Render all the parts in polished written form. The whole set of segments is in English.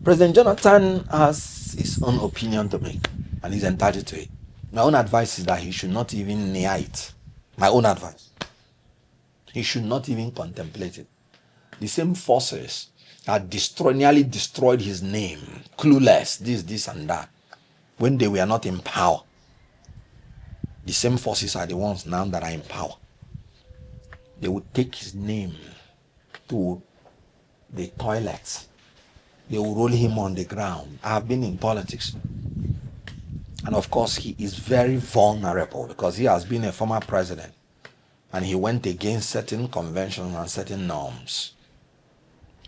President Jonathan has his own opinion to make, and he's entitled to it. My own advice is that he should not even near it. My own advice. He should not even contemplate it. The same forces that nearly destroyed his name, clueless, this and that, when they were not in power. The same forces are the ones now that are in power. They would take his name to the toilets. They will roll him on the ground. I have been in politics. And of course, he is very vulnerable because he has been a former president. And he went against certain conventions and certain norms.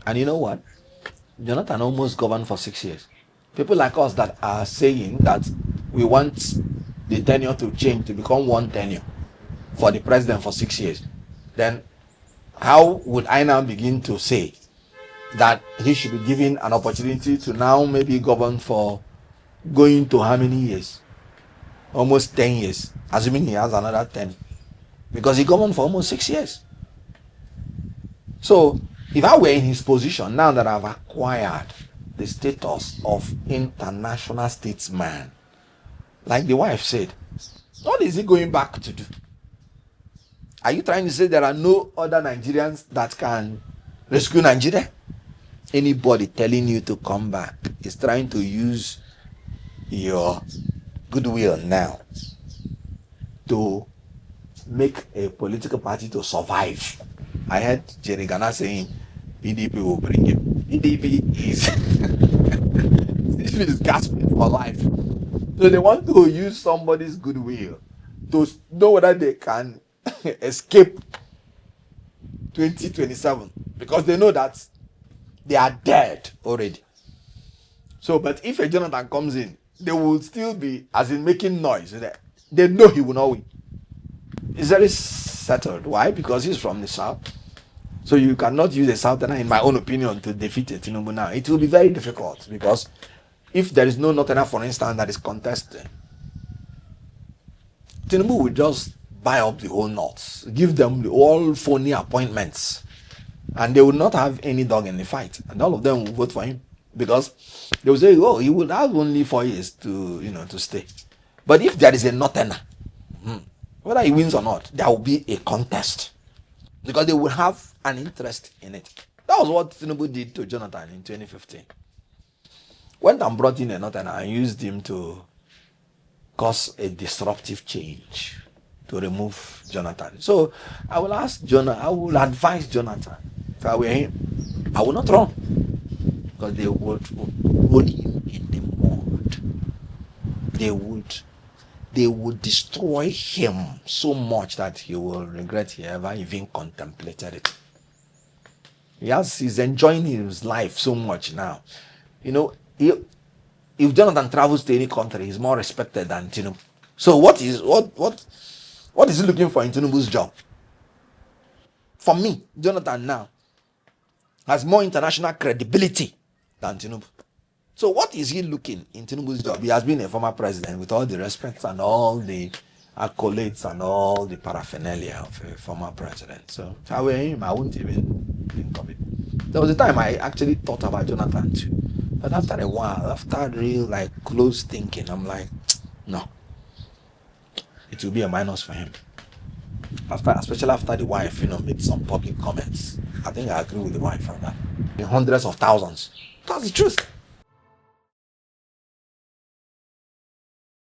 And you know what? Jonathan almost governed for 6 years. People like us that are saying that we want the tenure to change to become one tenure for the president for 6 years. Then how would I now begin to say that he should be given an opportunity to now maybe govern for going to how many years? Almost 10 years, assuming he has another 10. Because he governed for almost 6 years. So, if I were in his position, now that I've acquired the status of international statesman, like the wife said, what is he going back to do? Are you trying to say there are no other Nigerians that can rescue Nigeria? Anybody telling you to come back is trying to use your goodwill now to make a political party to survive. I heard Jerry Ghana saying PDP will bring him. PDP is gasping for life. So they want to use somebody's goodwill to know whether they can escape 2027 because they know that they are dead already. So, but if a Jonathan comes in, they will still be, as in making noise. They know he will not win. It's very settled. Why? Because he's from the south. So you cannot use a southerner, in my own opinion, to defeat a Tinubu now. It will be very difficult because if there is no northerner, for instance, that is contesting, Tinubu will just buy up the whole north, give them all phony appointments, and they will not have any dog in the fight, and all of them will vote for him because they will say, "Oh, he will have only 4 years to stay." But if there is a northerner, whether he wins or not, there will be a contest because they will have an interest in it. That was what Tinubu did to Jonathan in 2015. Went and brought in a northerner and used him to cause a disruptive change to remove Jonathan. So I will advise Jonathan, if I were him, I will not run because they would roll him in the mud. They would destroy him so much that he will regret he ever even contemplated it. He's enjoying his life so much now. If Jonathan travels to any country, he's more respected than Tinubu. So what is he looking for in Tinubu's job? For me, Jonathan now has more international credibility than Tinubu. So what is he looking in Tinubu's job? He has been a former president with all the respect and all the accolades and all the paraphernalia of a former president. So if I were him, I wouldn't even think of it. There was a time I actually thought about Jonathan too. But after a while, after real close thinking, I'm like, no. It will be a minus for him. Especially after the wife, made some public comments. I think I agree with the wife on that. In hundreds of thousands. That's the truth.